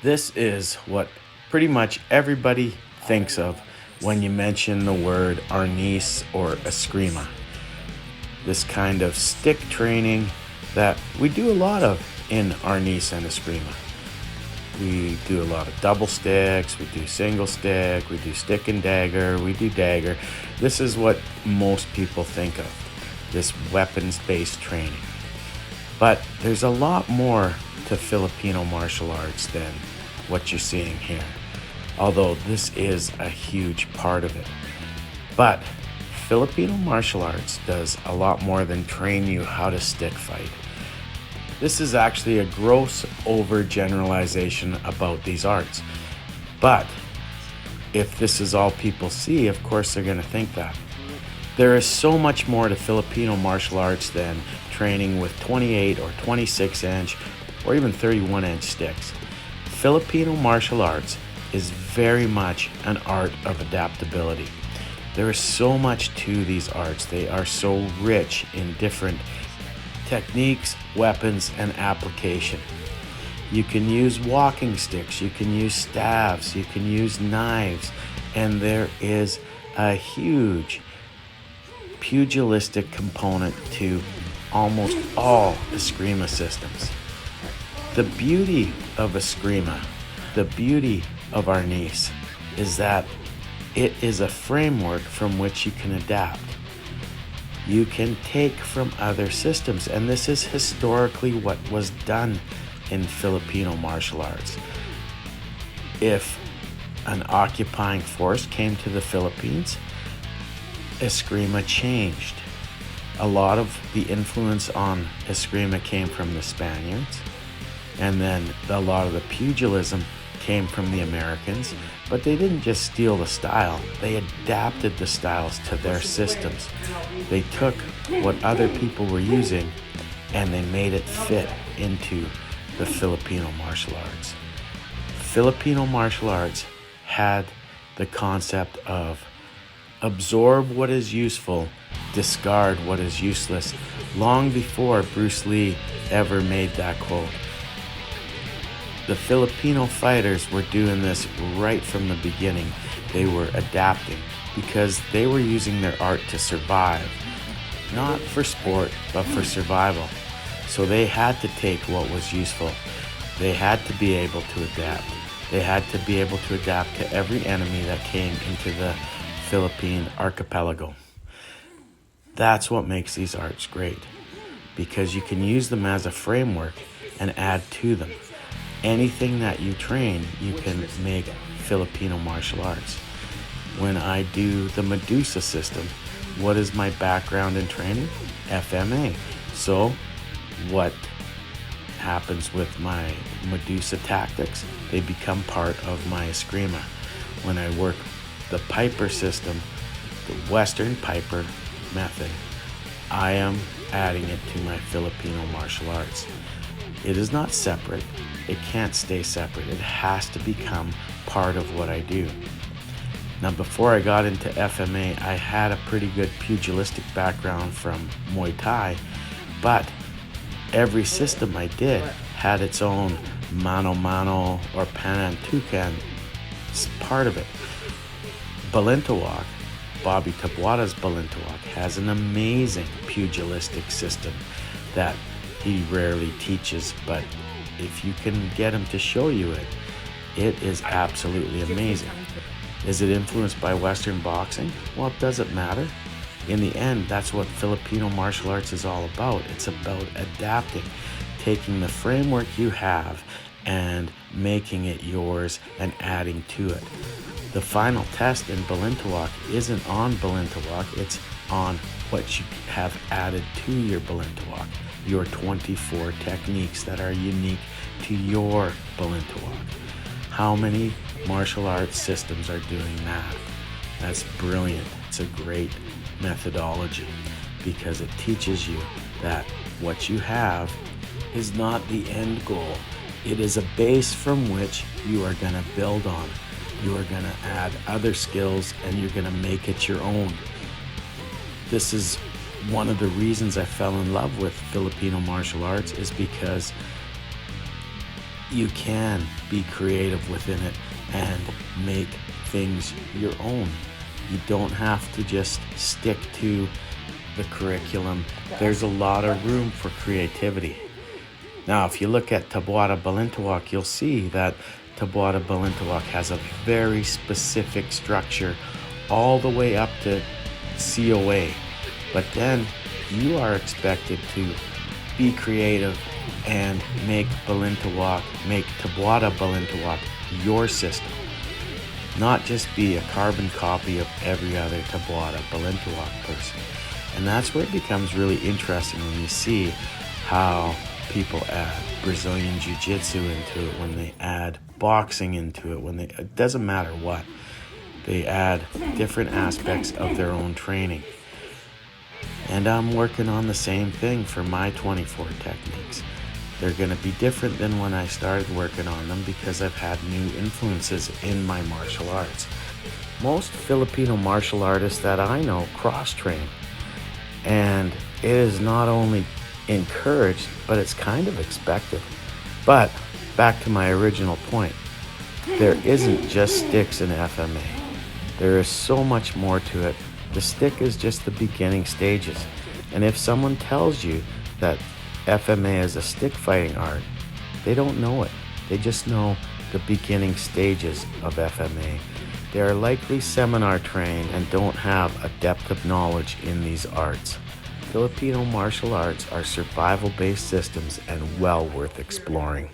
This is what pretty much everybody thinks of when you mention the word Arnis or Eskrima. This kind of stick training that we do a lot of in Arnis and Eskrima. We do a lot of double sticks, we do single stick, we do stick and dagger, we do dagger. This is what most people think of, this weapons-based training. But there's a lot more to Filipino martial arts than what you're seeing here, although this is a huge part of it. But Filipino martial arts does a lot more than train you how to stick fight. This is actually a gross overgeneralization about these arts. But if this is all people see, of course they're going to think that. There is so much more to Filipino martial arts than training with 28 or 26 inch or even 31 inch sticks. Filipino martial arts is very much an art of adaptability. There is so much to these arts. They are so rich in different techniques, weapons, and application. You can use walking sticks, you can use staves, you can use knives, and there is a huge pugilistic component to almost all Eskrima systems. The beauty of Eskrima, the beauty of Arnis, is that it is a framework from which you can adapt. You can take from other systems, and this is historically what was done in Filipino martial arts. If an occupying force came to the Philippines, Eskrima changed. A lot of the influence on Eskrima came from the Spaniards, and then a lot of the pugilism came from the Americans, but they didn't just steal the style, they adapted the styles to their systems. They took what other people were using and they made it fit into the Filipino martial arts. Filipino martial arts had the concept of absorb what is useful, discard what is useless, long before Bruce Lee ever made that quote. The Filipino fighters were doing this right from the beginning. They were adapting because they were using their art to survive, not for sport, but for survival. So they had to take what was useful. They had to be able to adapt. They had to be able to adapt to every enemy that came into the Philippine archipelago. That's what makes these arts great, because you can use them as a framework and add to them. Anything that you train, you can make Filipino martial arts. When I do the Medusa system, what is my background in training? FMA. So what happens with my Medusa tactics? They become part of my Eskrima. When I work the Piper system, the Western Piper method, I am adding it to my Filipino martial arts. It is not separate. It can't stay separate. It has to become part of what I do. Now, before I got into FMA, I had a pretty good pugilistic background from Muay Thai, but every system I did had its own mano-mano or panantukan part of it. Balintawak, Bobby Tabuada's Balintawak, has an amazing pugilistic system that he rarely teaches, but if you can get him to show you it, it is absolutely amazing. Is it influenced by Western boxing? Well, it doesn't matter. In the end, that's what Filipino martial arts is all about. It's about adapting, taking the framework you have and making it yours and adding to it. The final test in Balintawak isn't on Balintawak, it's on what you have added to your Balintawak, your 24 techniques that are unique to your Balintawak. How many martial arts systems are doing that? That's brilliant. It's a great methodology because it teaches you that what you have is not the end goal. It is a base from which you are going to build on. You are going to add other skills and you're going to make it your own. This is one of the reasons I fell in love with Filipino martial arts, is because you can be creative within it and make things your own. You don't have to just stick to the curriculum. There's a lot of room for creativity. Now, if you look at Tabuada Balintawak, you'll see that Tabuada Balintawak has a very specific structure all the way up to COA. But then you are expected to be creative and make Tabuada Balintawak your system. Not just be a carbon copy of every other Tabuada Balintawak person. And that's where it becomes really interesting when you see how people add Brazilian Jiu-Jitsu into it, when they add boxing into it, it doesn't matter what. They add different aspects of their own training. And I'm working on the same thing for my 24 techniques. They're going to be different than when I started working on them because I've had new influences in my martial arts. Most Filipino martial artists that I know cross-train. And it is not only encouraged, but it's kind of expected. But back to my original point, there isn't just sticks in FMA. There is so much more to it. The stick is just the beginning stages. And if someone tells you that FMA is a stick fighting art, they don't know it. They just know the beginning stages of FMA. They are likely seminar trained and don't have a depth of knowledge in these arts. Filipino martial arts are survival-based systems and well worth exploring.